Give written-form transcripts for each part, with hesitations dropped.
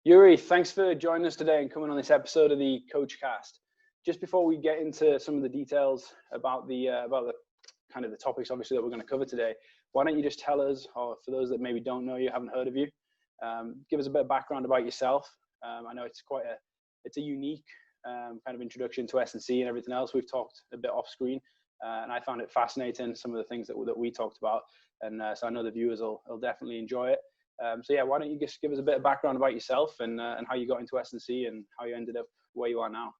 Yoeri, thanks for joining us today and coming on this episode of the Coachcast. Just before we get into some of the details about the kind of the topics, obviously, that we're going to cover today, why don't you just tell us, or for those that maybe don't know you, haven't heard of you, give us a bit of background about yourself. I know it's a unique kind of introduction to S&C and everything else. We've talked a bit off screen, and I found it fascinating, some of the things that we talked about, and so I know the viewers will definitely enjoy it. So yeah, why don't you just give us a bit of background about yourself and how you got into S&C and how you ended up where you are now.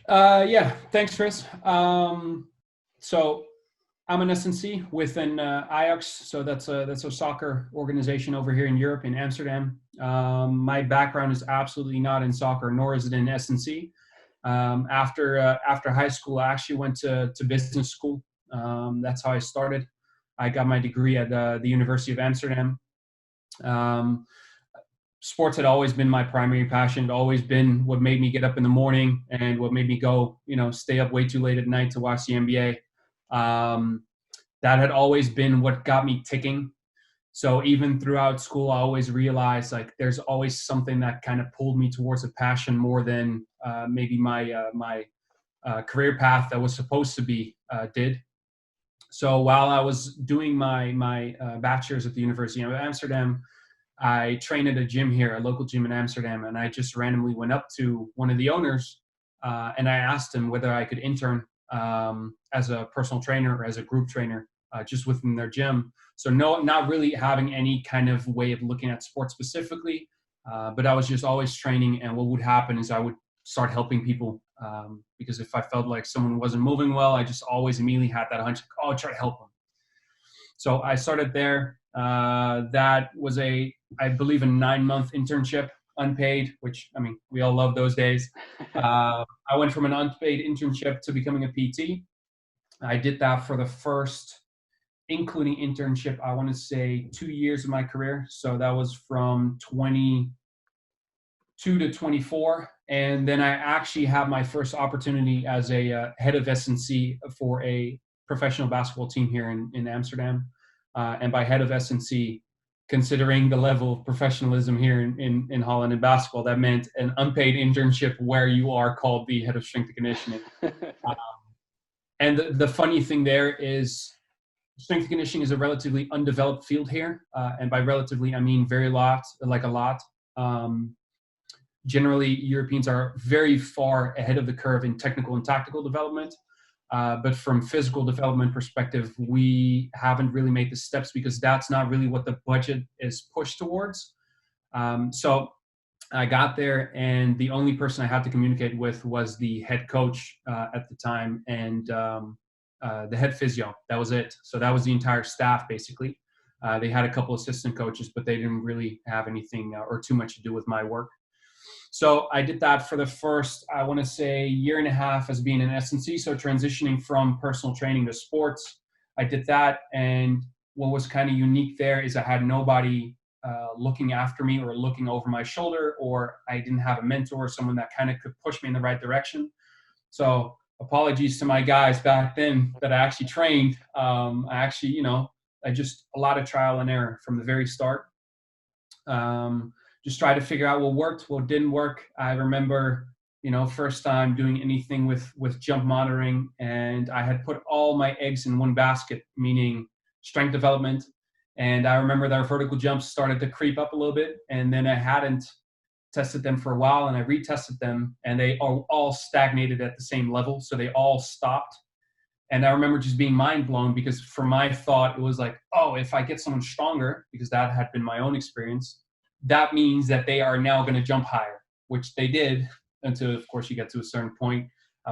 Yeah, thanks, Chris. So I'm an S&C within Ajax, so that's a soccer organization over here in Europe, in Amsterdam. My background is absolutely not in soccer, nor is it in S&C. After high school, I actually went to business school. That's how I started. I got my degree at the University of Amsterdam. Sports had always been my primary passion. It had always been what made me get up in the morning and what made me go, stay up way too late at night to watch the NBA. That had always been what got me ticking. So even throughout school, I always realized there's always something that kind of pulled me towards a passion more than maybe my career path that was supposed to be did. So while I was doing my bachelor's at the University of Amsterdam, I trained at a gym here, a local gym in Amsterdam, and I just randomly went up to one of the owners and I asked him whether I could intern as a personal trainer or as a group trainer just within their gym. So not really having any kind of way of looking at sports specifically, but I was just always training, and what would happen is I would start helping people because if I felt like someone wasn't moving well, I just always immediately had that hunch, I'll try to help them. So I started there. That was I believe, a 9-month internship, unpaid, which, I mean, we all love those days. I went from an unpaid internship to becoming a PT. I did that for the first, including internship, I want to say 2 years of my career. So that was from 22 to 24. And then I actually had my first opportunity as a head of S&C for a professional basketball team here in Amsterdam. And by head of S&C, considering the level of professionalism here in Holland in basketball, that meant an unpaid internship where you are called the head of strength and conditioning. And the funny thing there is strength and conditioning is a relatively undeveloped field here. And by relatively, I mean a lot. Generally, Europeans are very far ahead of the curve in technical and tactical development. But from physical development perspective, we haven't really made the steps because that's not really what the budget is pushed towards. So I got there, and the only person I had to communicate with was the head coach at the time and the head physio. That was it. So that was the entire staff, basically. They had a couple assistant coaches, but they didn't really have anything or too much to do with my work. So I did that for the first, I want to say, year and a half as being an S&C, so transitioning from personal training to sports. I did that, and what was kind of unique there is I had nobody looking after me or looking over my shoulder, or I didn't have a mentor or someone that kind of could push me in the right direction. So apologies to my guys back then that I actually trained. I just a lot of trial and error from the very start. Just try to figure out what worked, what didn't work. I remember, first time doing anything with jump monitoring, and I had put all my eggs in one basket, meaning strength development. And I remember that our vertical jumps started to creep up a little bit, and then I hadn't tested them for a while, and I retested them, and they all stagnated at the same level. So they all stopped. And I remember just being mind blown because for my thought, it was like, oh, if I get someone stronger, because that had been my own experience, that means that they are now going to jump higher, which they did until, of course, you get to a certain point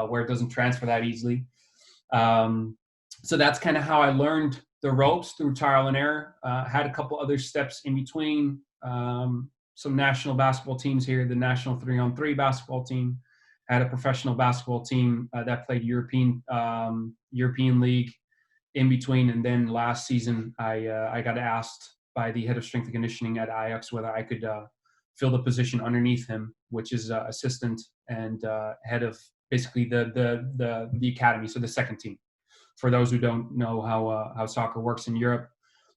where it doesn't transfer that easily. So that's kind of how I learned the ropes, through trial and error. Had a couple other steps in between. Some national basketball teams here, the national 3-on-3 basketball team. Had a professional basketball team that played European League in between. And then last season, I got asked by the head of strength and conditioning at Ajax whether I could fill the position underneath him, which is assistant and head of basically the academy, so the second team. For those who don't know how soccer works in Europe,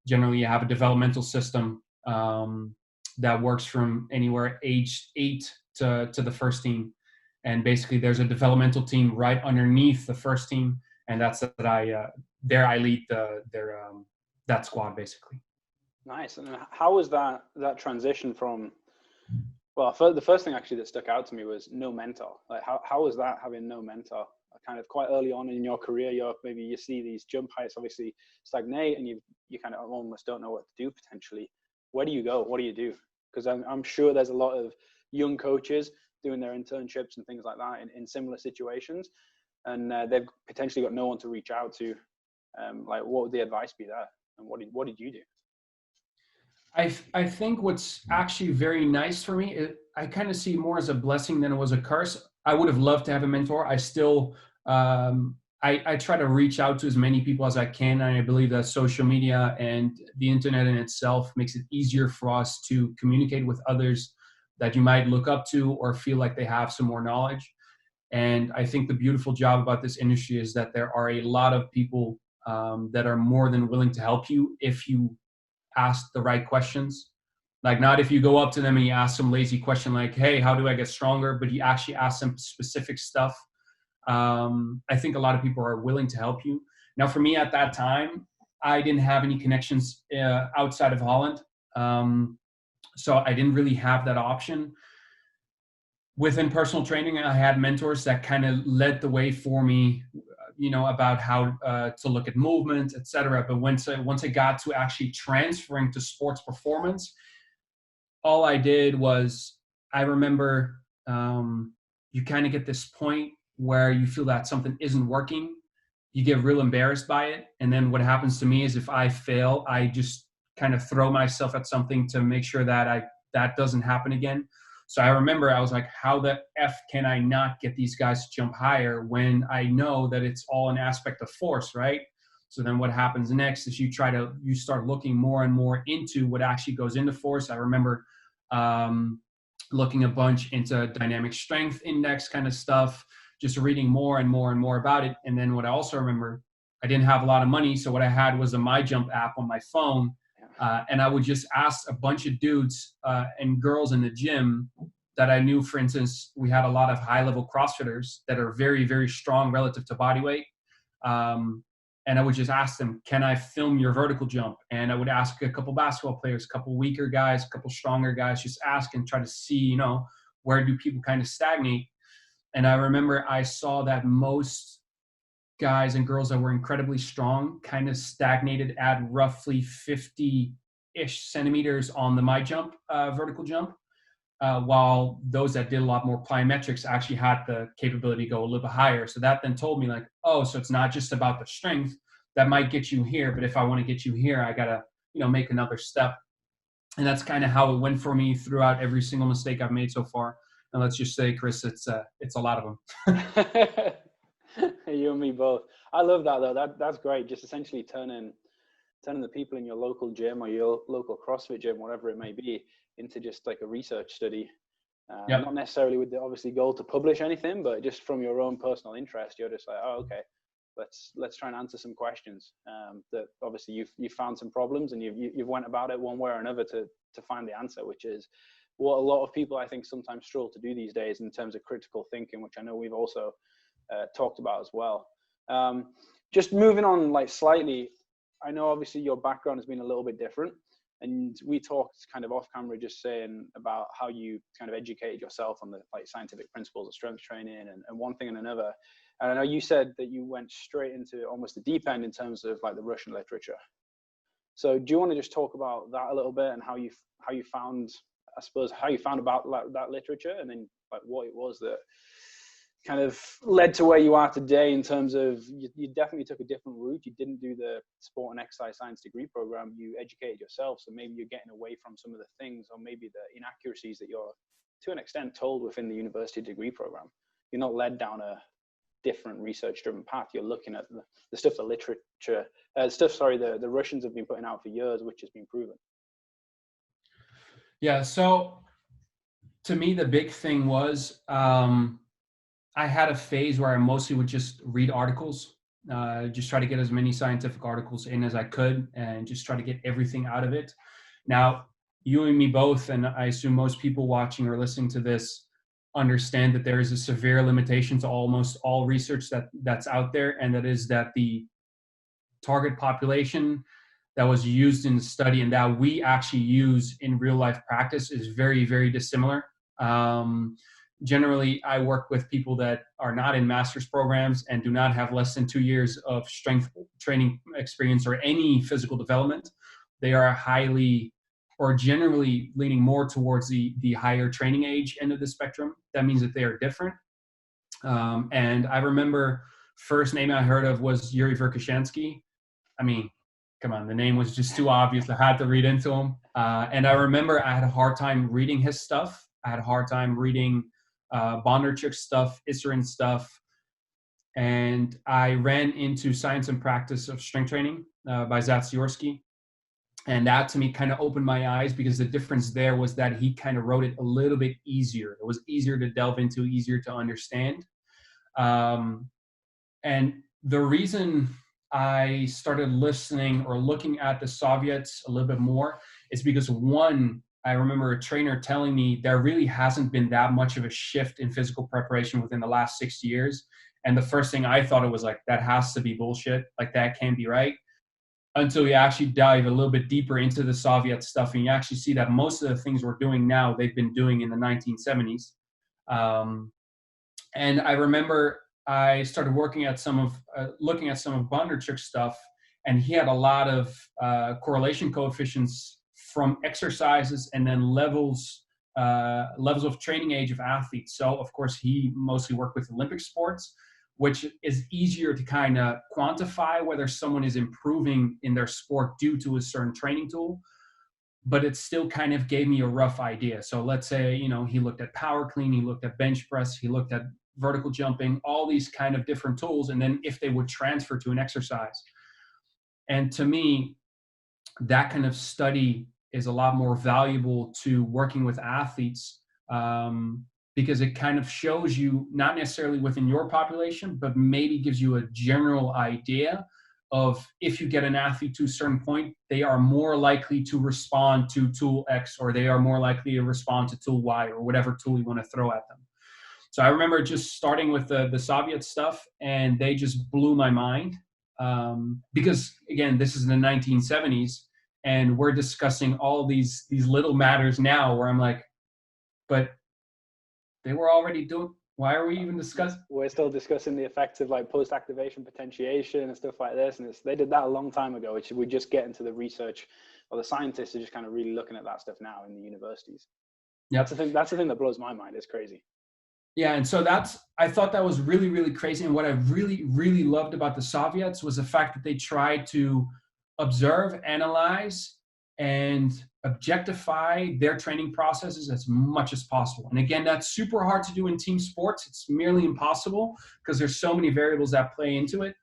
generally you have a developmental system that works from anywhere age 8 to the first team. And basically there's a developmental team right underneath the first team. And that's that I lead that squad basically. Nice. And how was that transition from, well, the first thing actually that stuck out to me was no mentor. Like how was that, having no mentor? Kind of quite early on in your career, maybe you see these jump heights obviously stagnate, and you kind of almost don't know what to do potentially. Where do you go? What do you do? Because I'm sure there's a lot of young coaches doing their internships and things like that in similar situations, and they've potentially got no one to reach out to. Like, what would the advice be there? And what did you do? I think what's actually very nice for me, I kind of see more as a blessing than it was a curse. I would have loved to have a mentor. I still, I try to reach out to as many people as I can. And I believe that social media and the internet in itself makes it easier for us to communicate with others that you might look up to or feel like they have some more knowledge. And I think the beautiful job about this industry is that there are a lot of people that are more than willing to help you if you ask the right questions. Like, not if you go up to them and you ask some lazy question like, hey, how do I get stronger? But you actually ask them specific stuff. I think a lot of people are willing to help you. Now, for me at that time, I didn't have any connections outside of Holland. So I didn't really have that option. Within personal training, I had mentors that kind of led the way for me, about how to look at movement, etc. But once I got to actually transferring to sports performance, all I did was, I remember you kind of get this point where you feel that something isn't working. You get real embarrassed by it. And then what happens to me is, if I fail, I just kind of throw myself at something to make sure that that doesn't happen again. So I remember I was like, how the F can I not get these guys to jump higher when I know that it's all an aspect of force, right? So then what happens next is you start looking more and more into what actually goes into force. I remember looking a bunch into dynamic strength index kind of stuff, just reading more and more and more about it. And then what I also remember, I didn't have a lot of money. So what I had was a MyJump app on my phone. And I would just ask a bunch of dudes and girls in the gym that I knew. For instance, we had a lot of high-level CrossFitters that are very, very strong relative to body weight. And I would just ask them, can I film your vertical jump? And I would ask a couple basketball players, a couple weaker guys, a couple stronger guys, just ask and try to see, where do people kind of stagnate? And I remember I saw that most guys and girls that were incredibly strong kind of stagnated at roughly 50-ish centimeters on the MyJump vertical jump, while those that did a lot more plyometrics actually had the capability to go a little bit higher. So that then told me, like, oh, so it's not just about the strength that might get you here, but if I want to get you here, I gotta, make another step. And that's kind of how it went for me throughout every single mistake I've made so far. And let's just say, Chris, it's a lot of them. You and me both. I love that though. That's great. Just essentially turning the people in your local gym or your local CrossFit gym, whatever it may be, into just like a research study. Not necessarily with the obviously goal to publish anything, but just from your own personal interest, you're just like, oh, okay, let's try and answer some questions. That obviously you've found some problems and you've went about it one way or another to find the answer, which is what a lot of people I think sometimes struggle to do these days in terms of critical thinking, which I know we've also talked about as well. Just moving on like slightly, I know obviously your background has been a little bit different, and we talked kind of off camera just saying about how you kind of educated yourself on the like scientific principles of strength training and one thing and another. And I know you said that you went straight into almost the deep end in terms of like the Russian literature. So do you want to just talk about that a little bit and how you found, I suppose, how you found about that literature, and then like what it was that kind of led to where you are today in terms of you definitely took a different route. You didn't do the sport and exercise science degree program. You educated yourself. So maybe you're getting away from some of the things or maybe the inaccuracies that you're to an extent told within the university degree program. You're not led down a different research driven path. You're looking at the stuff, the Russians have been putting out for years, which has been proven. Yeah. So to me, the big thing was, I had a phase where I mostly would just read articles, just try to get as many scientific articles in as I could and just try to get everything out of it. Now, you and me both, and I assume most people watching or listening to this understand that there is a severe limitation to almost all research that's out there, and that is that the target population that was used in the study and that we actually use in real life practice is very, very dissimilar. Generally, I work with people that are not in master's programs and do not have less than 2 years of strength training experience or any physical development. They are highly or generally leaning more towards the higher training age end of the spectrum. That means that they are different. And I remember first name I heard of was Yoeri Pegel. I mean, come on, the name was just too obvious. I had to read into him. And I remember I had a hard time reading his stuff. I had a hard time reading Bondarchuk's stuff, Isserin stuff. And I ran into Science and Practice of Strength Training by Zatsiorsky. And that to me kind of opened my eyes, because the difference there was that he kind of wrote it a little bit easier. It was easier to delve into, easier to understand. And the reason I started listening or looking at the Soviets a little bit more is because, one, I remember a trainer telling me there really hasn't been that much of a shift in physical preparation within the last 6 years. And the first thing I thought, it was like, that has to be bullshit. Like, that can't be right. Until you actually dive a little bit deeper into the Soviet stuff, and you actually see that most of the things we're doing now, they've been doing in the 1970s. And I remember I started working at looking at some of Bondarchuk's stuff, and he had a lot of correlation coefficients from exercises and then levels of training age of athletes. So of course he mostly worked with Olympic sports, which is easier to kind of quantify whether someone is improving in their sport due to a certain training tool. But it still kind of gave me a rough idea. So let's say, he looked at power clean, he looked at bench press, he looked at vertical jumping, all these kind of different tools, and then if they would transfer to an exercise. And to me, that kind of study is a lot more valuable to working with athletes, because it kind of shows you, not necessarily within your population, but maybe gives you a general idea of, if you get an athlete to a certain point, they are more likely to respond to tool X, or they are more likely to respond to tool Y, or whatever tool you want to throw at them. So I remember just starting with the Soviet stuff, and they just blew my mind, because again, this is in the 1970s, and we're discussing all these little matters now, where I'm like, but they were already doing. Why are we even discussing? We're still discussing the effects of like post-activation potentiation and stuff like this, and they did that a long time ago. Which we just get into the research, or the scientists are just kind of really looking at that stuff now in the universities. Yeah, that's the thing that blows my mind. It's crazy. Yeah, and so I thought that was really, really crazy. And what I really, really loved about the Soviets was the fact that they tried to observe, analyze, and objectify their training processes as much as possible. And again, that's super hard to do in team sports. It's merely impossible, because there's so many variables that play into it.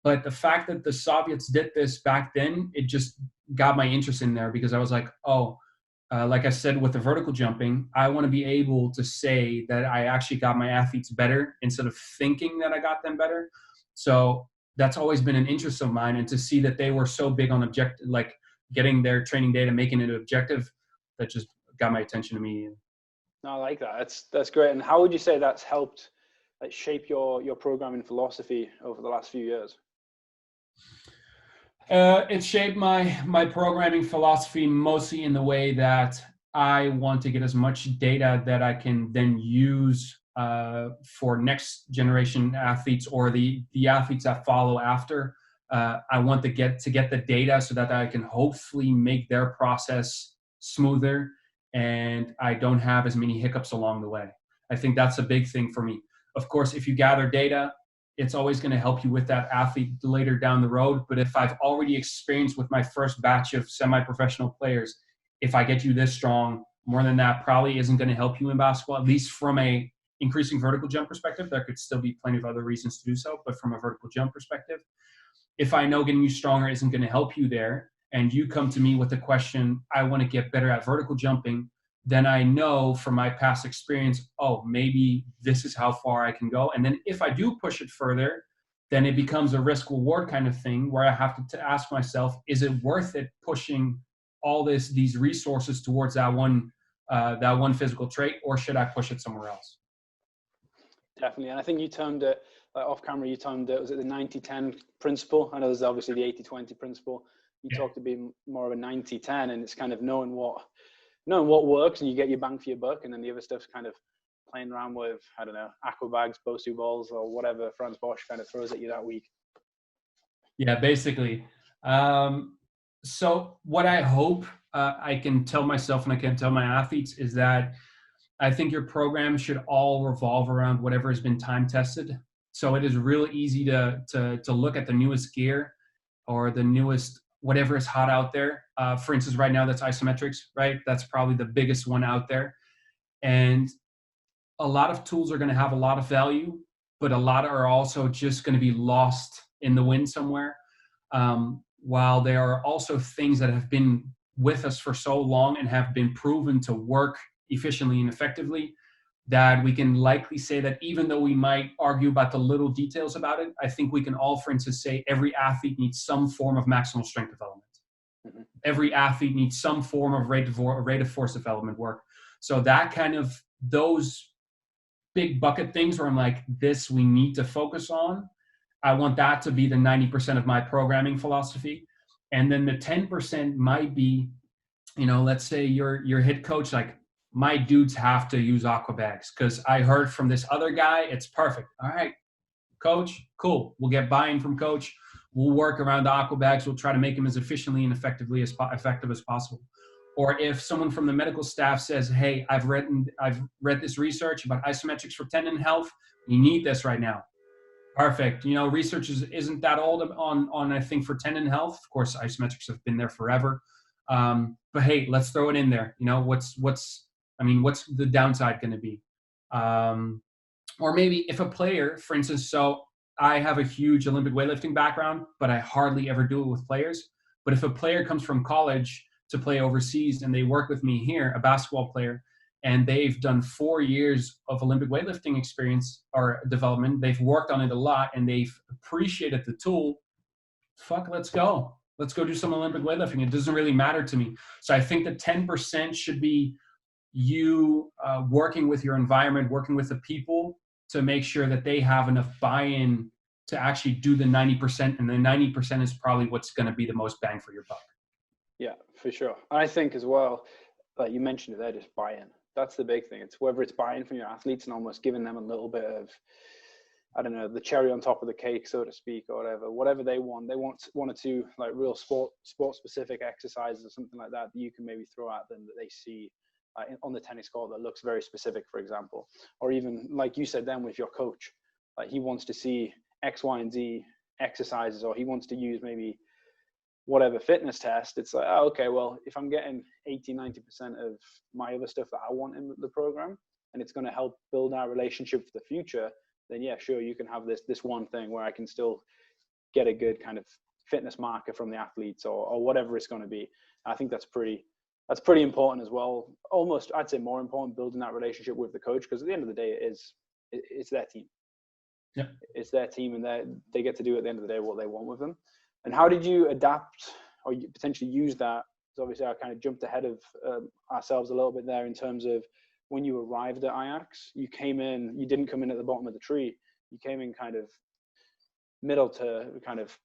But the fact that the Soviets did this back then, it just got my interest in there, because I was like, like I said, with the vertical jumping, I want to be able to say that I actually got my athletes better instead of thinking that I got them better. So that's always been an interest of mine. And to see that they were so big on like getting their training data, making it objective, that just got my attention immediately. No, I like that. That's great. And how would you say that's helped shape your programming philosophy over the last few years? It shaped my programming philosophy mostly in the way that I want to get as much data that I can then use for next generation athletes, or the athletes that follow after. I want to get the data so that I can hopefully make their process smoother, and I don't have as many hiccups along the way. I think that's a big thing for me. Of course, if you gather data, it's always going to help you with that athlete later down the road. But if I've already experienced with my first batch of semi-professional players, if I get you this strong, more than that probably isn't going to help you in basketball, at least from a increasing vertical jump perspective. There could still be plenty of other reasons to do so, but from a vertical jump perspective, if I know getting you stronger isn't going to help you there, and you come to me with the question, I want to get better at vertical jumping, then I know from my past experience, maybe this is how far I can go. And then if I do push it further, then it becomes a risk reward kind of thing, where I have to ask myself, is it worth it pushing all these resources towards that one physical trait, or should I push it somewhere else? Definitely. And I think you termed it, off camera, you termed it, was it the 90-10 principle? I know there's obviously the 80-20 principle. You talked to be more of a 90-10, and it's kind of knowing what works, and you get your bang for your buck, and then the other stuff's kind of playing around with, I don't know, aqua bags, Bosu balls, or whatever Franz Bosch kind of throws at you that week. Yeah, basically. So what I hope I can tell myself and I can tell my athletes is that I think your program should all revolve around whatever has been time tested. So it is really easy to look at the newest gear or the newest whatever is hot out there. For instance, right now that's isometrics, right? That's probably the biggest one out there. And a lot of tools are going to have a lot of value, but a lot are also just going to be lost in the wind somewhere. While there are also things that have been with us for so long and have been proven to work efficiently and effectively, that we can likely say that even though we might argue about the little details about it, I think we can all, for instance, say every athlete needs some form of maximal strength development. Mm-hmm. Every athlete needs some form of rate of force development work. So that kind of, those big bucket things where I'm like, this we need to focus on. I want that to be the 90% of my programming philosophy. And then the 10% might be, let's say your head coach, like, my dudes have to use aqua bags because I heard from this other guy, it's perfect. All right, coach, cool. We'll get buy-in from coach. We'll work around the aqua bags. We'll try to make them as efficiently and effective as possible. Or if someone from the medical staff says, hey, I've read this research about isometrics for tendon health. You need this right now. Perfect. Research isn't that old on I think for tendon health. Of course, isometrics have been there forever. But hey, let's throw it in there. What's the downside going to be? Or maybe if a player, for instance, so I have a huge Olympic weightlifting background, but I hardly ever do it with players. But if a player comes from college to play overseas and they work with me here, a basketball player, and they've done 4 years of Olympic weightlifting experience or development, they've worked on it a lot and they've appreciated the tool, let's go. Let's go do some Olympic weightlifting. It doesn't really matter to me. So I think the 10% should be you working with your environment, working with the people to make sure that they have enough buy-in to actually do the 90%. And the 90% is probably what's going to be the most bang for your buck. Yeah, for sure. I think as well, like you mentioned it there, just buy-in. That's the big thing. It's whether it's buy-in from your athletes and almost giving them a little bit of, I don't know, the cherry on top of the cake, so to speak, or whatever they want. They want one or two like real sport specific exercises or something like that you can maybe throw at them that they see on the tennis court that looks very specific, for example. Or even like you said then with your coach, like he wants to see X, Y, and Z exercises, or he wants to use maybe whatever fitness test. It's like, oh, okay, well, if I'm getting 80-90% of my other stuff that I want in the program, and it's going to help build our relationship for the future, then yeah, sure, you can have this one thing where I can still get a good kind of fitness marker from the athletes or whatever it's going to be. I think that's pretty important as well. Almost, I'd say more important, building that relationship with the coach, because at the end of the day, it's their team. Yeah, it's their team, and they get to do at the end of the day what they want with them. And how did you adapt or you potentially use that? Because obviously I kind of jumped ahead of ourselves a little bit there in terms of when you arrived at Ajax, you didn't come in at the bottom of the tree. You came in kind of middle to kind of,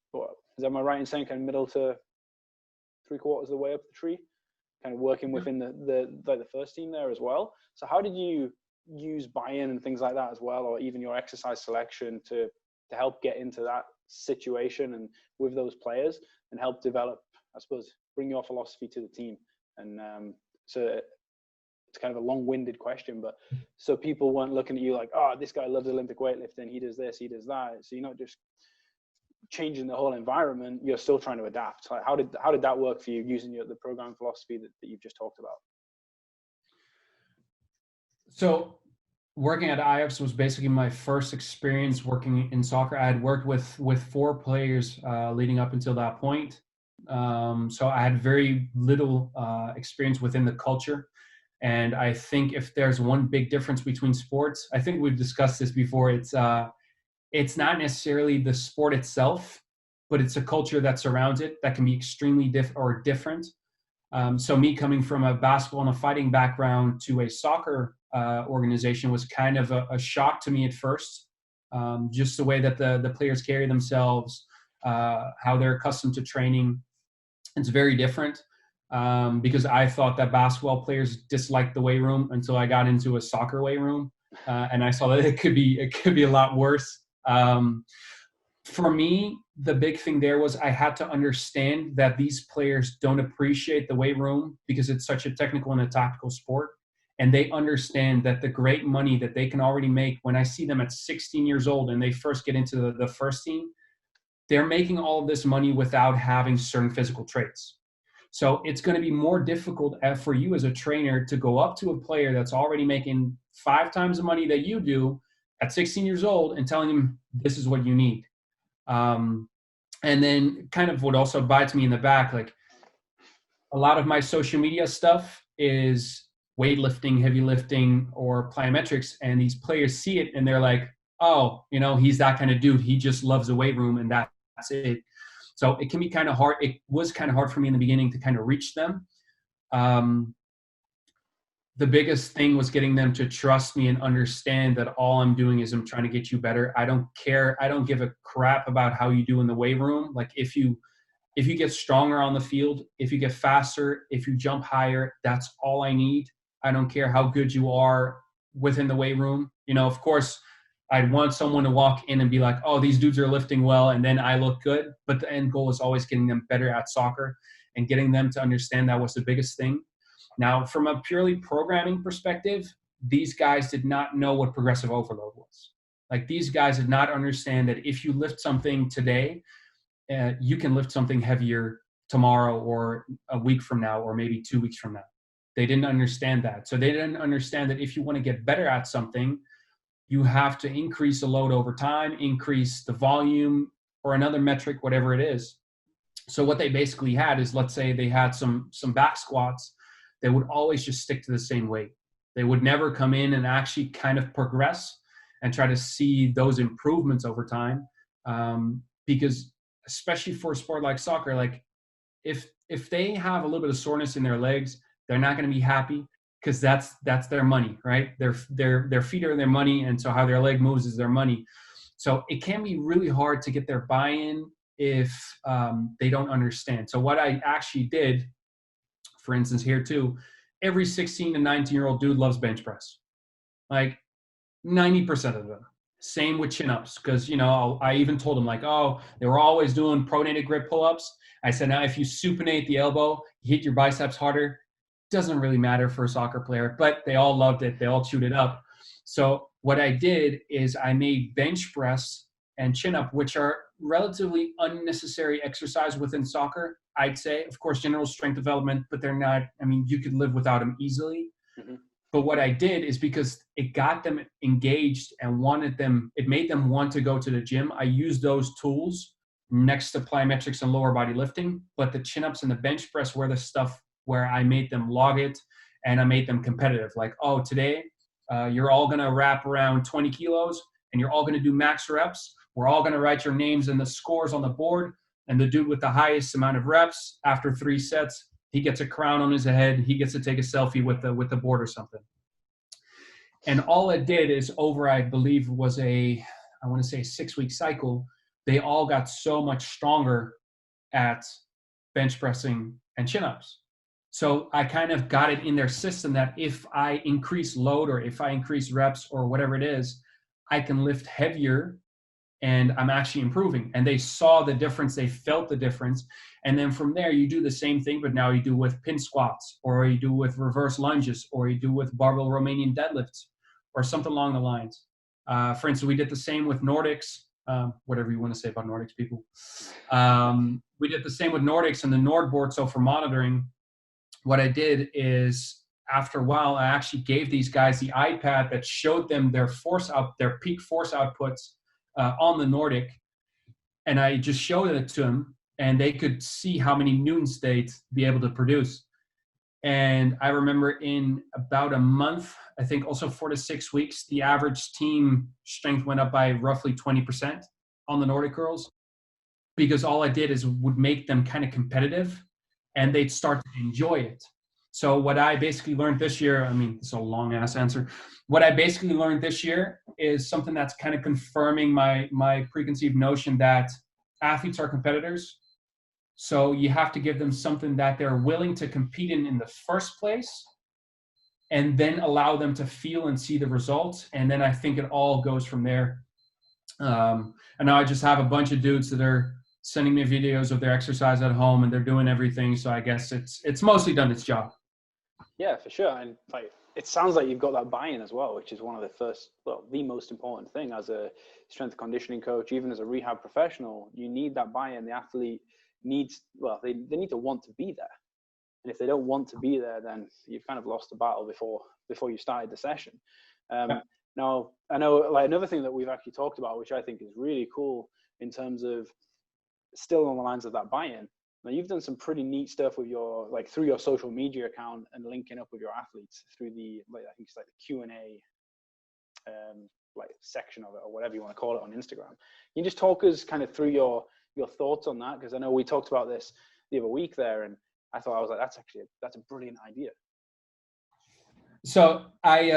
am I right in saying kind of middle to 3/4 of the way up the tree, kind of working within the first team there as well. So how did you use buy-in and things like that as well, or even your exercise selection to help get into that situation and with those players and help develop, I suppose, bring your philosophy to the team? And so it's kind of a long-winded question, but so people weren't looking at you like, oh, this guy loves Olympic weightlifting, he does this, he does that. So you're not just changing the whole environment, you're still trying to adapt. Like how did that work for you using the program philosophy that you've just talked about? So working at Ajax was basically my first experience working in soccer. I had worked with 4 players leading up until that point. So I had very little experience within the culture. And I think if there's one big difference between sports, I think we've discussed this before, it's not necessarily the sport itself, but it's a culture that surrounds it that can be extremely different. So me coming from a basketball and a fighting background to a soccer organization was kind of a shock to me at first. Just the way that the players carry themselves, how they're accustomed to training. It's very different, because I thought that basketball players disliked the weight room until I got into a soccer weight room, and I saw that it could be a lot worse. For me, the big thing there was I had to understand that these players don't appreciate the weight room because it's such a technical and a tactical sport. And they understand that the great money that they can already make when I see them at 16 years old and they first get into the first team, they're making all of this money without having certain physical traits. So it's going to be more difficult for you as a trainer to go up to a player that's already making 5 times the money that you do at 16 years old and telling him this is what you need. And then kind of what also bites me in the back, like a lot of my social media stuff is weightlifting, heavy lifting, or plyometrics. And these players see it and they're like, oh, he's that kind of dude. He just loves the weight room and that's it. So it can be kind of hard. It was kind of hard for me in the beginning to kind of reach them. The biggest thing was getting them to trust me and understand that all I'm doing is I'm trying to get you better. I don't care. I don't give a crap about how you do in the weight room. Like if you get stronger on the field, if you get faster, if you jump higher, that's all I need. I don't care how good you are within the weight room. Of course, I'd want someone to walk in and be like, oh, these dudes are lifting well, and then I look good. But the end goal is always getting them better at soccer and getting them to understand that was the biggest thing. Now, from a purely programming perspective, these guys did not know what progressive overload was. Like these guys did not understand that if you lift something today, you can lift something heavier tomorrow or a week from now or maybe 2 weeks from now. They didn't understand that. So they didn't understand that if you want to get better at something, you have to increase the load over time, increase the volume or another metric, whatever it is. So what they basically had is, let's say they had some back squats, they would always just stick to the same weight. They would never come in and actually kind of progress and try to see those improvements over time. Because especially for a sport like soccer, like if they have a little bit of soreness in their legs, they're not going to be happy because that's their money, right? Their feet are their money, and so how their leg moves is their money. So it can be really hard to get their buy-in if they don't understand. So what I actually did, for instance, here too, every 16 to 19-year-old dude loves bench press. Like 90% of them. Same with chin-ups, because, I even told them, like, oh, they were always doing pronated grip pull-ups. I said, now, if you supinate the elbow, you hit your biceps harder. Doesn't really matter for a soccer player, but they all loved it. They all chewed it up. So what I did is I made bench press and chin-up, which are relatively unnecessary exercise within soccer, I'd say. Of course, general strength development, but they're not, you could live without them easily. Mm-hmm. But what I did is because it got them engaged and it made them want to go to the gym. I used those tools next to plyometrics and lower body lifting, but the chin-ups and the bench press were the stuff where I made them log it and I made them competitive. Like, oh, today you're all going to wrap around 20 kilos and you're all going to do max reps. We're all going to write your names and the scores on the board. And the dude with the highest amount of reps after 3 sets, he gets a crown on his head. He gets to take a selfie with the board or something. And all it did is over, I believe, was I want to say a 6-week cycle. They all got so much stronger at bench pressing and chin-ups. So I kind of got it in their system that if I increase load or if I increase reps or whatever it is, I can lift heavier and I'm actually improving. And they saw the difference. They felt the difference. And then from there, you do the same thing, but now you do with pin squats, or you do with reverse lunges, or you do with barbell Romanian deadlifts, or something along the lines. For instance, we did the same with Nordics, whatever you want to say about Nordics, people. We did the same with Nordics and the Nord board. So for monitoring, what I did is after a while, I actually gave these guys the iPad that showed them their peak force outputs on the Nordic. And I just showed it to them and they could see how many Newtons they'd be able to produce. And I remember in about a month, I think also 4 to 6 weeks, the average team strength went up by roughly 20% on the Nordic girls, because all I did is would make them kind of competitive. and they'd start to enjoy it. So what I basically learned this year, I mean, it's a long ass answer. What I basically learned this year is something that's kind of confirming my preconceived notion that athletes are competitors. So you have to give them something that they're willing to compete in the first place, and then allow them to feel and see the results. And then I think it all goes from there. And now I just have a bunch of dudes that are sending me videos of their exercise at home, and they're doing everything. So I guess it's mostly done its job. Yeah, for sure. And like, it sounds like you've got that buy-in as well, which is one of the most important thing as a strength and conditioning coach, even as a rehab professional. You need that buy-in. The athlete needs, they need to want to be there. And if they don't want to be there, then you've kind of lost the battle before you started the session. Now, I know like another thing that we've actually talked about, which I think is really cool in terms of still on the lines of that buy-in. Now, you've done some pretty neat stuff with through your social media account and linking up with your athletes through the, I think it's like the Q&A section of it, or whatever you want to call it, on Instagram. Can you just talk us kind of through your thoughts on that? Because I know we talked about this the other week there, and I was like, that's a brilliant idea. So I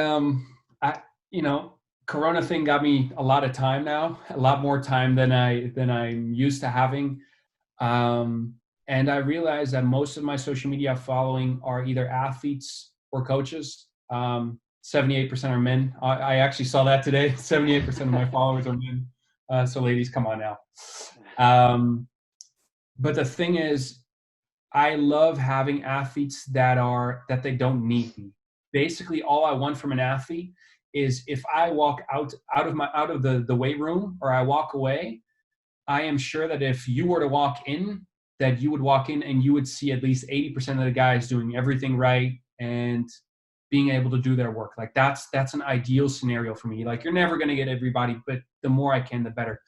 Corona thing got me a lot of time now, a lot more time than I'm used to having. And I realized that most of my social media following are either athletes or coaches. 78% are men. I actually saw that today. 78% of my followers are men. So ladies, come on now. But the thing is, I love having athletes that they don't need me. Basically, all I want from an athlete is if I walk out of the weight room, or I walk away, I am sure that if you were to walk in, that you would walk in and you would see at least 80% of the guys doing everything right and being able to do their work. Like that's an ideal scenario for me. Like, you're never going to get everybody, but the more I can, the better.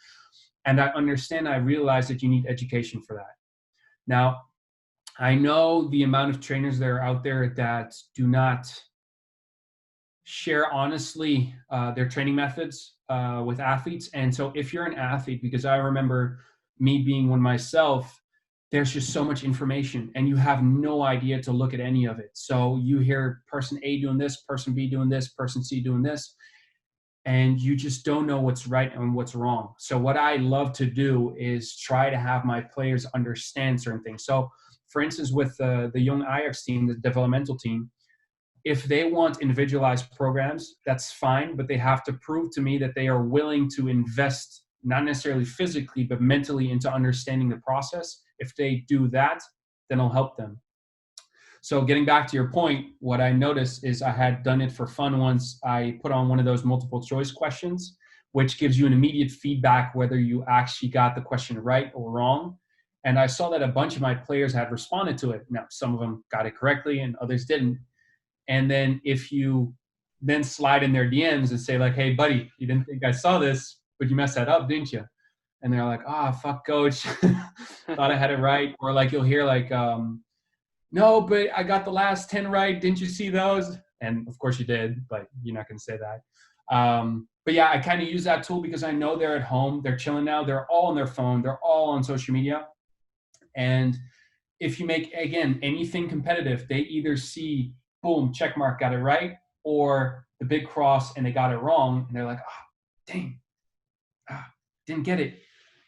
And I realize that you need education for that. Now, I know the amount of trainers that are out there that do not share honestly their training methods with athletes. And so if you're an athlete, because I remember me being one myself, there's just so much information and you have no idea to look at any of it. So you hear person A doing this, person B doing this, person C doing this, and you just don't know what's right and what's wrong. So what I love to do is try to have my players understand certain things. So for instance, with the young Ajax team, the developmental team, if they want individualized programs, that's fine, but they have to prove to me that they are willing to invest, not necessarily physically, but mentally, into understanding the process. If they do that, then I'll help them. So getting back to your point, what I noticed is I had done it for fun once. I put on one of those multiple choice questions, which gives you an immediate feedback whether you actually got the question right or wrong. And I saw that a bunch of my players had responded to it. Now, some of them got it correctly and others didn't. And then if you then slide in their DMs and say like, hey, buddy, you didn't think I saw this, but you messed that up, didn't you? And they're like, fuck, coach. Thought I had it right. Or like you'll hear like, no, but I got the last 10 right. Didn't you see those? And of course you did, but you're not going to say that. But yeah, I kind of use that tool because I know they're at home. They're chilling now. They're all on their phone. They're all on social media. And if you make, again, anything competitive, they either see, boom, check mark, got it right, or the big cross and they got it wrong. And they're like, dang, didn't get it.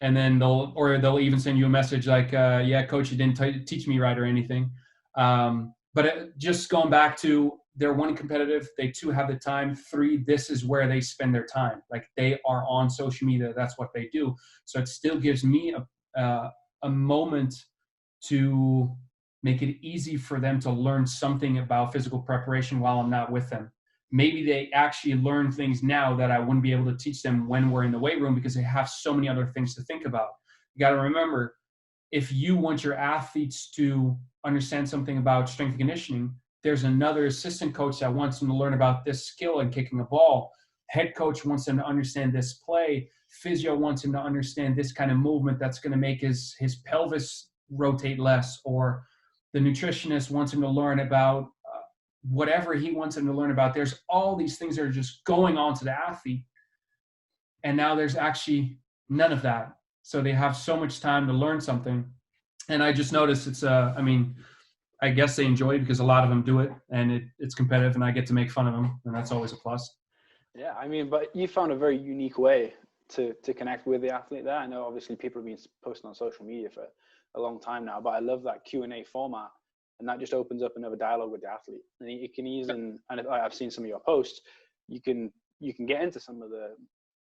And then they'll even send you a message like, yeah, coach, you didn't teach me right or anything. But just going back to, they're one, competitive, they two, have the time, three, this is where they spend their time. Like they are on social media. That's what they do. So it still gives me a moment to make it easy for them to learn something about physical preparation while I'm not with them. Maybe they actually learn things now that I wouldn't be able to teach them when we're in the weight room because they have so many other things to think about. You got to remember, if you want your athletes to understand something about strength and conditioning, there's another assistant coach that wants them to learn about this skill in kicking a ball. Head coach wants them to understand this play. Physio wants him to understand this kind of movement that's going to make his pelvis rotate less, or the nutritionist wants him to learn about whatever he wants him to learn about. There's all these things that are just going on to the athlete. And now there's actually none of that. So they have so much time to learn something. And I just noticed I guess they enjoy it because a lot of them do it, and it's competitive, and I get to make fun of them, and that's always a plus. Yeah, I mean, but you found a very unique way to connect with the athlete there. I know obviously people have been posting on social media for a long time now, but I love that Q&A format, and that just opens up another dialogue with the athlete. And you can even, and I've seen some of your posts, you can get into some of the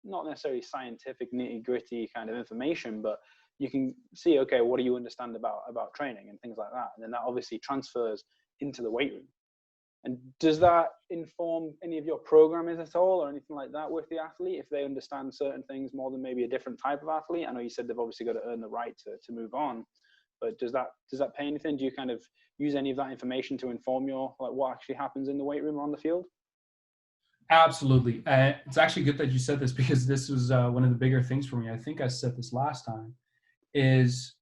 not necessarily scientific nitty gritty kind of information, but you can see, okay, what do you understand about training and things like that, and then that obviously transfers into the weight room. And does that inform any of your programming at all or anything like that with the athlete, if they understand certain things more than maybe a different type of athlete? I know you said they've obviously got to earn the right to move on, but does that pay anything? Do you kind of use any of that information to inform your, like, what actually happens in the weight room or on the field? Absolutely. It's actually good that you said this, because this was one of the bigger things for me. I think I said this last time, is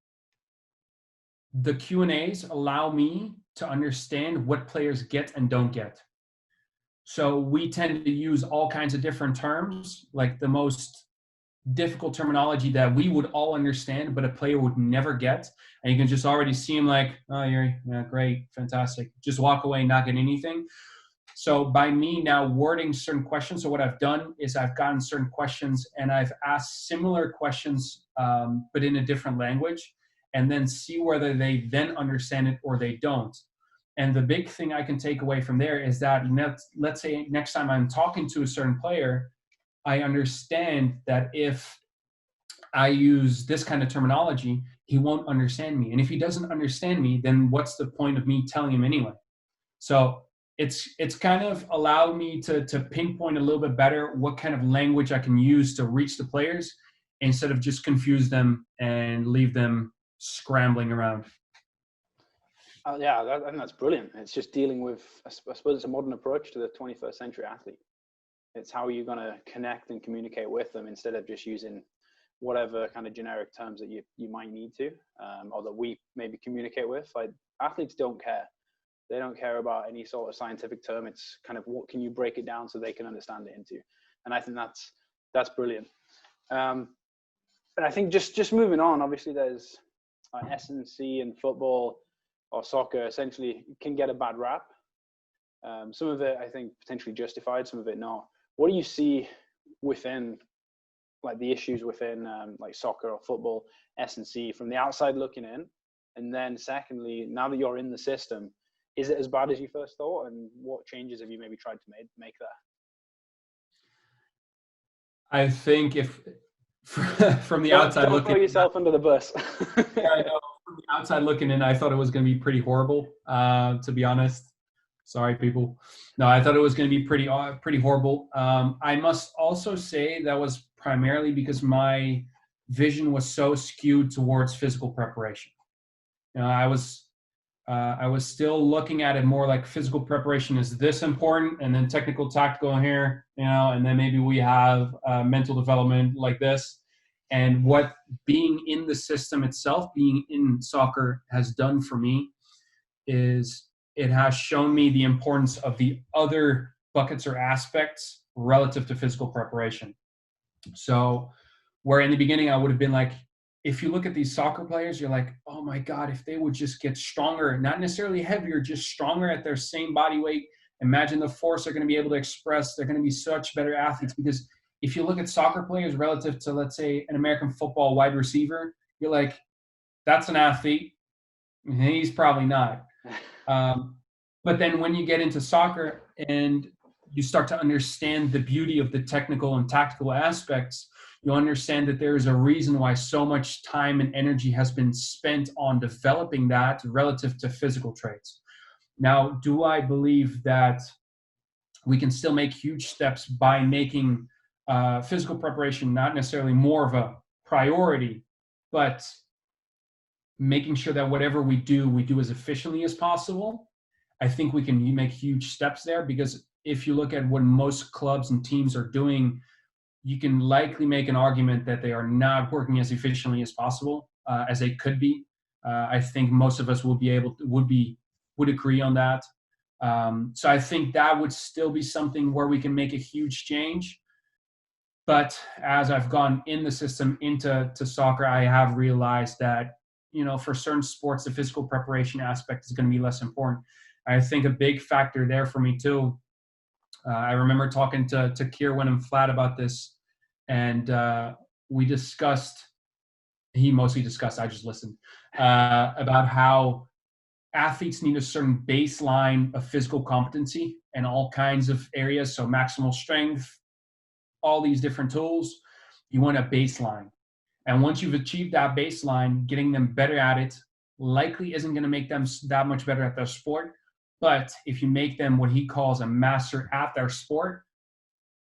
the Q&As allow me to understand what players get and don't get. So we tend to use all kinds of different terms, like the most difficult terminology that we would all understand, but a player would never get. And you can just already see him like, oh, Yoeri, yeah, great, fantastic. Just walk away, not get anything. So by me now wording certain questions, so what I've done is I've gotten certain questions and I've asked similar questions, but in a different language, and then see whether they then understand it or they don't. And the big thing I can take away from there is that let's say next time I'm talking to a certain player, I understand that if I use this kind of terminology, he won't understand me. And if he doesn't understand me, then what's the point of me telling him anyway? So it's kind of allowed me to pinpoint a little bit better what kind of language I can use to reach the players, instead of just confuse them and leave them scrambling around. Yeah, I think that's brilliant. It's just dealing with, I suppose it's a modern approach to the 21st century athlete. It's how you're going to connect and communicate with them, instead of just using whatever kind of generic terms that you might need to, or that we maybe communicate with. Like, athletes don't care. They don't care about any sort of scientific term. It's kind of, what can you break it down so they can understand it into? And I think that's brilliant. And I think just moving on, obviously there's S&C and football or soccer essentially can get a bad rap. Some of it, I think, potentially justified, some of it not. What do you see within, like, the issues within like soccer or football, S&C, from the outside looking in? And then secondly, now that you're in the system, is it as bad as you first thought? And what changes have you maybe tried to make there? I think if from the outside don't looking, throw yourself under the bus. yeah, I know. From the outside looking in, I thought it was going to be pretty horrible. To be honest, sorry, people. No, I thought it was going to be pretty horrible. I must also say that was primarily because my vision was so skewed towards physical preparation. You know, I was still looking at it more like physical preparation is this important, and then technical, tactical here, you know, and then maybe we have mental development like this. And what being in the system itself, being in soccer, has done for me is it has shown me the importance of the other buckets or aspects relative to physical preparation. So where in the beginning I would have been like, if you look at these soccer players, you're like, oh my God, if they would just get stronger, not necessarily heavier, just stronger at their same body weight, imagine the force they're going to be able to express. They're going to be such better athletes. Because if you look at soccer players relative to, let's say, an American football wide receiver, you're like, that's an athlete. He's probably not. But then when you get into soccer and you start to understand the beauty of the technical and tactical aspects, you'll understand that there is a reason why so much time and energy has been spent on developing that relative to physical traits. Now, do I believe that we can still make huge steps by making physical preparation not necessarily more of a priority, but making sure that whatever we do as efficiently as possible? I think we can make huge steps there, because if you look at what most clubs and teams are doing, you can likely make an argument that they are not working as efficiently as possible as they could be. I think most of us would agree on that. So I think that would still be something where we can make a huge change. But as I've gone in the system into soccer, I have realized that, for certain sports, the physical preparation aspect is going to be less important. I think a big factor there for me too. I remember talking to Kier Wenham Flat about this, and we discussed. He mostly discussed. I just listened about how athletes need a certain baseline of physical competency in all kinds of areas. So maximal strength, all these different tools. You want a baseline. And once you've achieved that baseline, getting them better at it likely isn't going to make them that much better at their sport. But if you make them what he calls a master at their sport,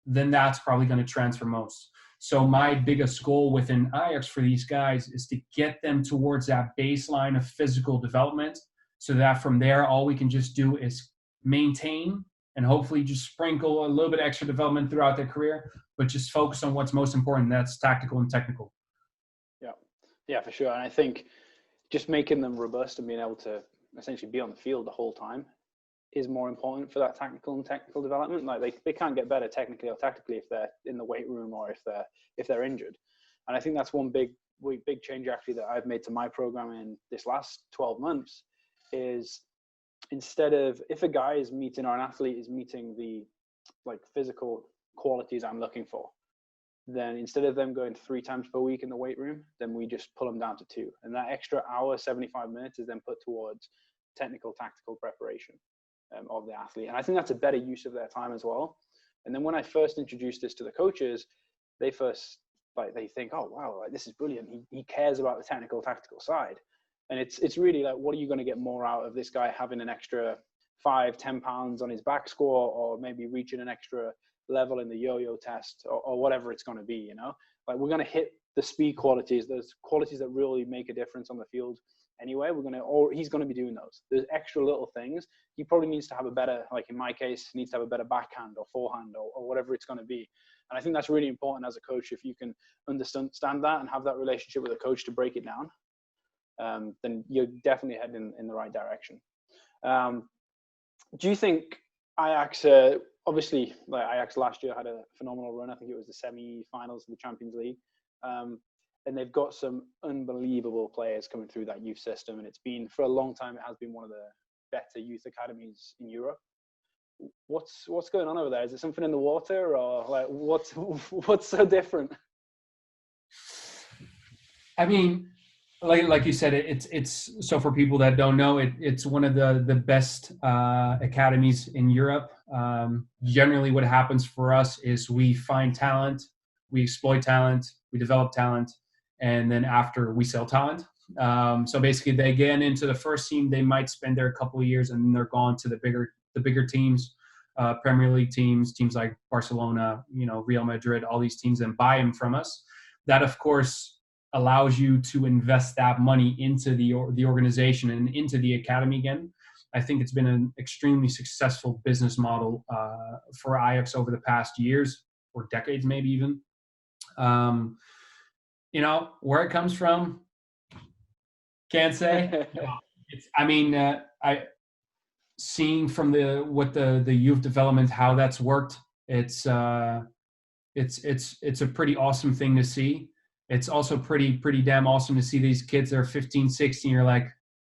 then that's probably going to transfer most. So my biggest goal within Ajax for these guys is to get them towards that baseline of physical development, so that from there, all we can just do is maintain and hopefully just sprinkle a little bit extra development throughout their career, but just focus on what's most important. That's tactical and technical. Yeah, for sure. And I think just making them robust and being able to essentially be on the field the whole time is more important for that technical development. Like they can't get better technically or tactically if they're in the weight room or if they're injured. And I think that's one big change actually that I've made to my program in this last 12 months is, instead of, if a guy is meeting, or an athlete is meeting the like physical qualities I'm looking for, then instead of them going 3 times per week in the weight room, then we just pull them down to 2. And that extra hour, 75 minutes is then put towards tactical preparation of the athlete. And I think that's a better use of their time as well. And then when I first introduced this to the coaches, they think, oh, wow, like, this is brilliant. He cares about the tactical side. And it's really like, what are you going to get more out of this guy having an extra 5-10 pounds on his back score, or maybe reaching an extra level in the yo-yo test, or whatever it's going to be, like we're going to hit the speed qualities, those qualities that really make a difference on the field anyway. He's going to be doing those. There's extra little things. He probably needs to have a better, like in my case, needs to have a better backhand or forehand or whatever it's going to be. And I think that's really important as a coach. If you can understand that and have that relationship with a coach to break it down, then you're definitely heading in the right direction. Do you think Ajax, obviously, like Ajax last year had a phenomenal run. I think it was the semi-finals of the Champions League. And they've got some unbelievable players coming through that youth system. And it's been, for a long time, it has been one of the better youth academies in Europe. What's going on over there? Is it something in the water, or like what's so different? I mean, like you said, it's so, for people that don't know, it's one of the best academies in Europe. Generally, what happens for us is we find talent, we exploit talent, we develop talent, and then after we sell talent. So basically, they get into the first team, they might spend there a couple of years, and then they're gone to the bigger teams, Premier League teams like Barcelona, Real Madrid, all these teams, and buy them from us. That, of course, allows you to invest that money into the organization and into the academy again. I think it's been an extremely successful business model for Ajax over the past years, or decades, maybe even. Where it comes from, can't say. I seeing from the youth development, how that's worked, it's a pretty awesome thing to see. It's also pretty damn awesome to see these kids that are 15, 16. You're like,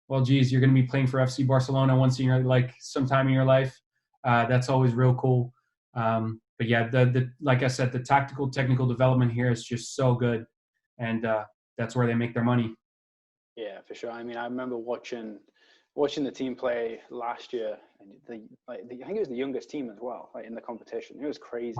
well, geez, you're going to be playing for FC Barcelona once in your, like, sometime in your life. That's always real cool. But yeah, like I said, the technical development here is just so good, and that's where they make their money. Yeah, for sure. I mean, I remember watching the team play last year, and I think it was the youngest team as well, like in the competition. It was crazy.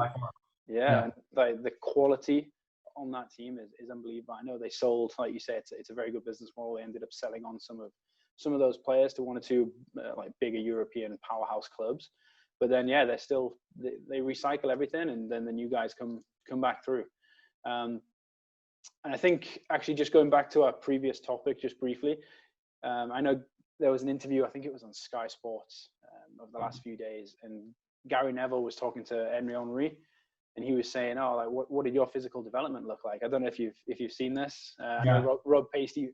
Yeah. And like the quality on that team is unbelievable. I know they sold, like you say, it's a very good business model. They ended up selling on some of those players to one or two like bigger European powerhouse clubs. But then, yeah, they recycle everything, and then the new guys come back through. And I think, actually, just going back to our previous topic, just briefly, I know there was an interview, I think it was on Sky Sports over the last few days, and Gary Neville was talking to Henry, and he was saying, "Oh, like what did your physical development look like?" I don't know if you've seen this. I know Rob Pacey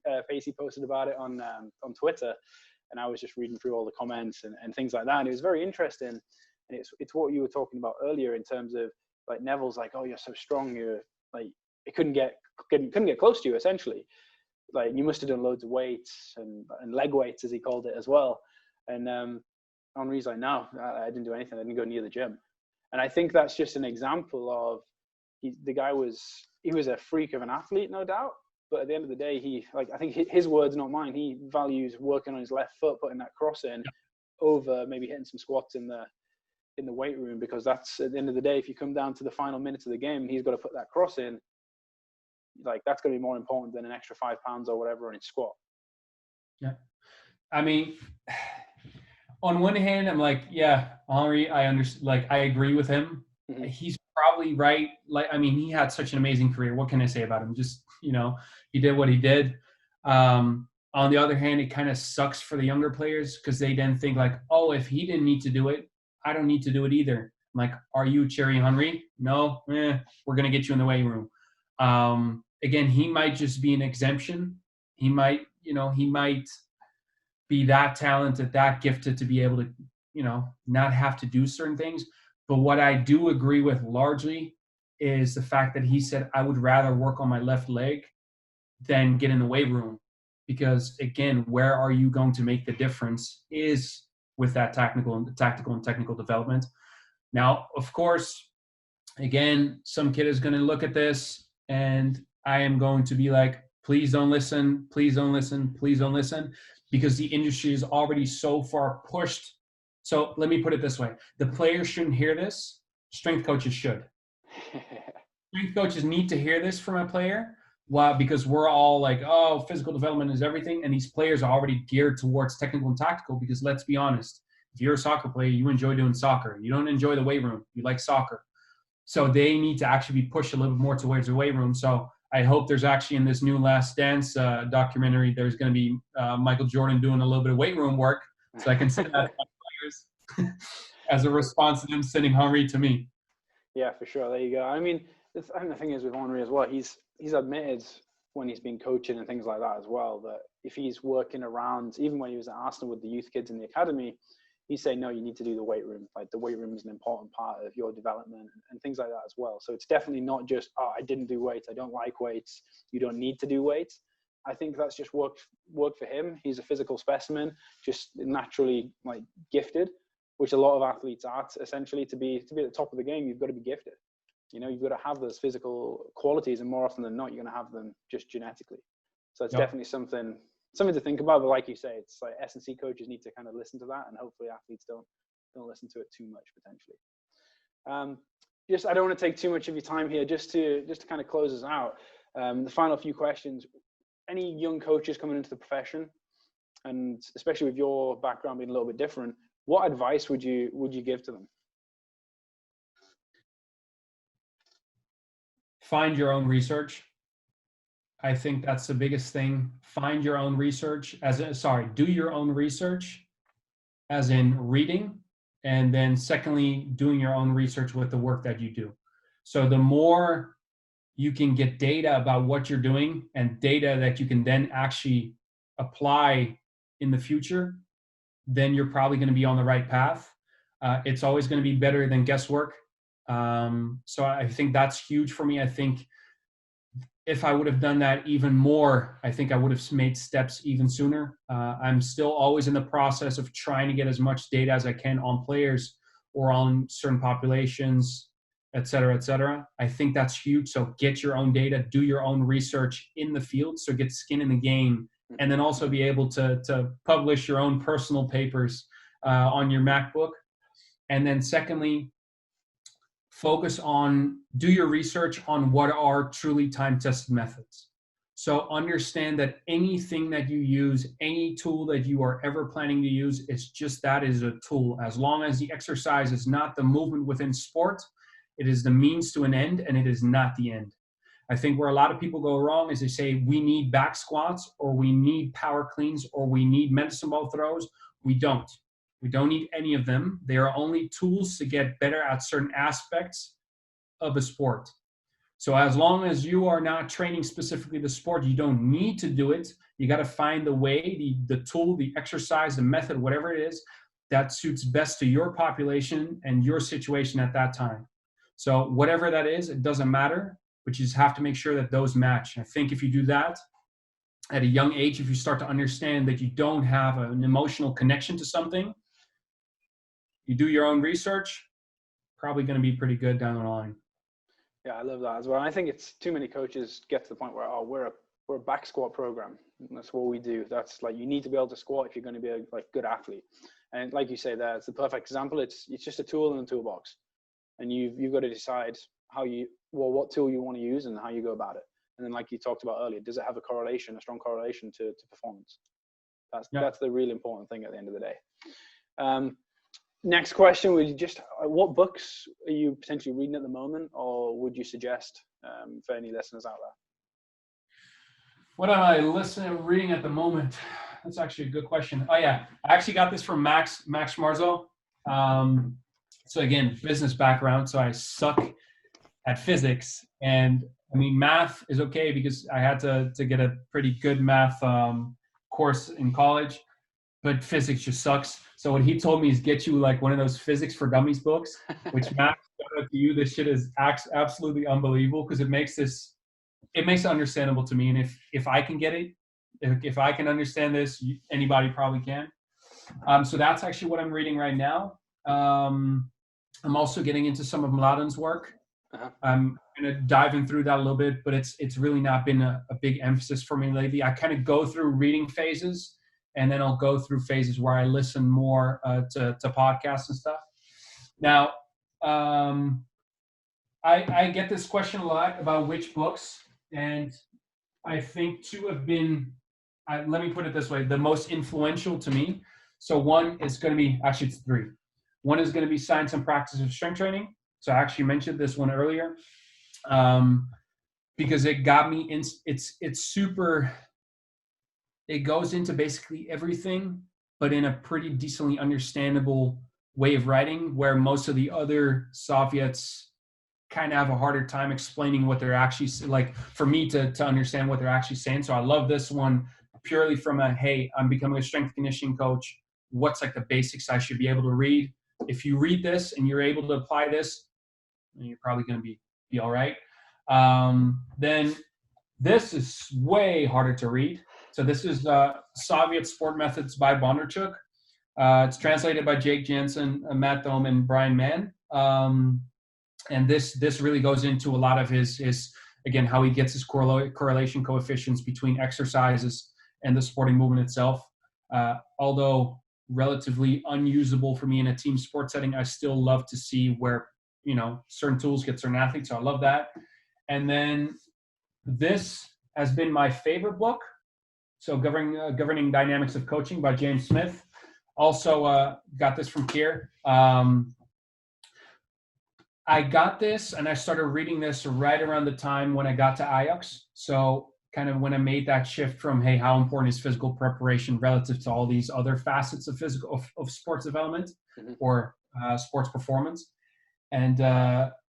posted about it on Twitter, and I was just reading through all the comments and things like that, and it was very interesting. And it's what you were talking about earlier in terms of, like, Neville's like, "Oh, you're so strong, you're like, it couldn't get close to you," essentially. like you must have done loads of weights and leg weights, as he called it, as well. And Henri's like, no, I didn't do anything. I didn't go near the gym. And I think that's just an example of the guy was a freak of an athlete, no doubt. But at the end of the day, I think his words, not mine, he values working on his left foot, putting that cross in over maybe hitting some squats in the weight room, because that's, at the end of the day, if you come down to the final minutes of the game, he's got to put that cross in. Like, that's going to be more important than an extra 5 pounds or whatever on his squat. Yeah. I mean, on one hand, I'm like, yeah, Henri, I understand. Like, I agree with him. Mm-hmm. He's probably right. Like, I mean, he had such an amazing career. What can I say about him? Just, he did what he did. On the other hand, it kind of sucks for the younger players, because they then think like, oh, if he didn't need to do it, I don't need to do it either. I'm like, are you Thierry Henry? No, we're going to get you in the weight room. Again, he might just be an exemption. He might be that talented, that gifted to be able to, not have to do certain things. But what I do agree with largely is the fact that he said, I would rather work on my left leg than get in the weight room. Because again, where are you going to make the difference is with that tactical and technical development. Now, of course, again, some kid is going to look at this and I am going to be like, please don't listen, please don't listen, please don't listen, because the industry is already so far pushed. So let me put it this way. The players shouldn't hear this. Strength coaches should. Strength coaches need to hear this from a player. Why? Because we're all like, oh, physical development is everything. And these players are already geared towards technical and tactical, because let's be honest, if you're a soccer player, you enjoy doing soccer. You don't enjoy the weight room. You like soccer. So they need to actually be pushed a little bit more towards the weight room. So I hope there's actually in this new Last Dance documentary, there's going to be Michael Jordan doing a little bit of weight room work. So I can send that to my players as a response to them sending Henri to me. Yeah, for sure. There you go. I mean, the thing is with Henri as well, he's admitted when he's been coaching and things like that as well, that if he's working around, even when he was at Arsenal with the youth kids in the academy, he's saying, no, you need to do the weight room. Like, the weight room is an important part of your development and things like that as well. So it's definitely not just, oh, I didn't do weights, I don't like weights, you don't need to do weights. I think that's just worked for him. He's a physical specimen, just naturally like gifted, which a lot of athletes are. Essentially, to be at the top of the game, you've got to be gifted. You've got to have those physical qualities, and more often than not, you're going to have them just genetically. So it's definitely something to think about. But like you say, it's like S&C coaches need to kind of listen to that, and hopefully athletes don't listen to it too much potentially. I don't want to take too much of your time here. Just to kind of close us out, the final few questions. Any young coaches coming into the profession, and especially with your background being a little bit different, what advice would you give to them? Find your own research. I think that's the biggest thing. Find your own research do your own research as in reading. And then secondly, doing your own research with the work that you do. So the more you can get data about what you're doing and data that you can then actually apply in the future, then you're probably going to be on the right path. It's always going to be better than guesswork. So I think that's huge for me. I think if I would have done that even more, I think I would have made steps even sooner. I'm still always in the process of trying to get as much data as I can on players or on certain populations, et cetera, et cetera. I think that's huge. So get your own data, do your own research in the field. So get skin in the game, and then also be able to publish your own personal papers on your MacBook. And then secondly, do your research on what are truly time-tested methods. So understand that anything that you use, any tool that you are ever planning to use, it's just that is a tool. As long as the exercise is not the movement within sport, it is the means to an end, and it is not the end. I think where a lot of people go wrong is they say we need back squats, or we need power cleans, or we need medicine ball throws. We don't. We don't need any of them. They are only tools to get better at certain aspects of a sport. So as long as you are not training specifically the sport, you don't need to do it. You got to find the way, the tool, the exercise, the method, whatever it is that suits best to your population and your situation at that time. So whatever that is, it doesn't matter, but you just have to make sure that those match. I think if you do that, at a young age, if you start to understand that you don't have an emotional connection to something, you do your own research, probably going to be pretty good down the line. Yeah, I love that as well. I think it's too many coaches get to the point where, oh, we're a back squat program. And that's what we do. That's like, you need to be able to squat if you're going to be a good athlete. And like you say, there, it's the perfect example. It's just a tool in the toolbox, and you've got to decide what tool you want to use and how you go about it. And then, like you talked about earlier, does it have a strong correlation to performance? That's the really important thing at the end of the day. Next question would just, what books are you potentially reading at the moment, or would you suggest for any listeners out there? What am I reading at the moment? That's actually a good question. Oh yeah, I actually got this from Max Marzo. So again, business background, so I suck at physics, and I mean math is okay because I had to get a pretty good math course in college, but physics just sucks. So what he told me is get you like one of those physics for dummies books, which Max, shout out to you, this shit is absolutely unbelievable because it makes it understandable to me. And if I can get it, if I can understand this, anybody probably can. So that's actually what I'm reading right now. I'm also getting into some of Mladen's work. I'm kind of diving through that a little bit, but it's really not been a big emphasis for me lately. I kind of go through reading phases, and then I'll go through phases where I listen more to podcasts and stuff. Now, I get this question a lot about which books, and I think two have been, let me put it this way, the most influential to me. So one is going to be, actually it's three. One is going to be Science and Practice of Strength Training. So I actually mentioned this one earlier because it got me in, it's super, it goes into basically everything, but in a pretty decently understandable way of writing, where most of the other Soviets kind of have a harder time explaining what they're actually, like for me to understand what they're actually saying. So I love this one purely from hey, I'm becoming a strength conditioning coach. What's like the basics I should be able to read? If you read this and you're able to apply this, you're probably going to be all right. Then this is way harder to read. So this is Soviet Sport Methods by Bondarchuk. It's translated by Jake Jansen, Matt Thome, and Brian Mann. And this really goes into a lot of his again, how he gets his correlation coefficients between exercises and the sporting movement itself. Although relatively unusable for me in a team sport setting, I still love to see where, certain tools get certain athletes. So I love that. And then this has been my favorite book. So Governing Dynamics of Coaching by James Smith. Also got this from Kier. I got this and I started reading this right around the time when I got to Ajax. So kind of when I made that shift from, hey, how important is physical preparation relative to all these other facets of of sports development or sports performance. And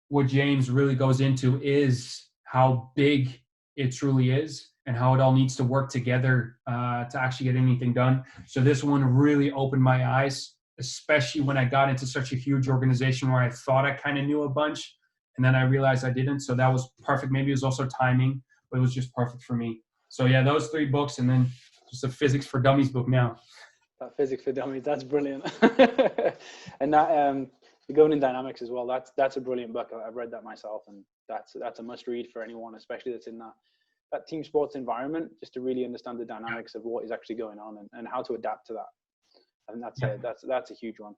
what James really goes into is how big it truly is and how it all needs to work together to actually get anything done. So this one really opened my eyes, especially when I got into such a huge organization where I thought I kind of knew a bunch and then I realized I didn't. So that was perfect. Maybe it was also timing, but it was just perfect for me. So yeah, those three books, and then just a Physics for Dummies book now. That Physics for Dummies, that's brilliant. And that the Governing Dynamics as well, that's a brilliant book. I've read that myself, and that's a must read for anyone, especially that's in that team sports environment, just to really understand the dynamics of what is actually going on and how to adapt to that. And that's a huge one.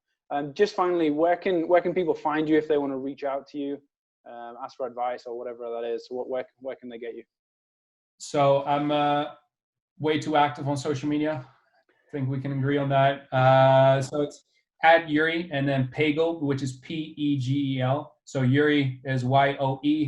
Just finally, where can people find you if they want to reach out to you, ask for advice or whatever that is? Where can they get you? So I'm way too active on social media. I think we can agree on that. So it's at Yoeri and then Pegel, which is Pegel. So Yoeri is Yoeripegel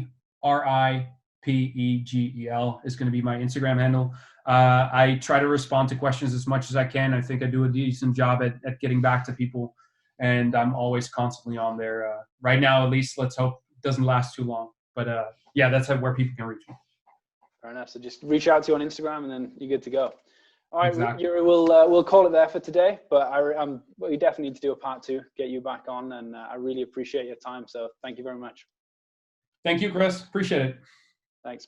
is going to be my Instagram handle. I try to respond to questions as much as I can. I think I do a decent job at getting back to people, and I'm always constantly on there. Right now, at least, let's hope it doesn't last too long. But yeah, that's where people can reach me. Fair enough. So just reach out to you on Instagram, and then you're good to go. All right, exactly. Yoeri, we'll call it there for today. But we definitely need to do a part 2, get you back on, and I really appreciate your time. So thank you very much. Thank you, Chris. Appreciate it. Thanks.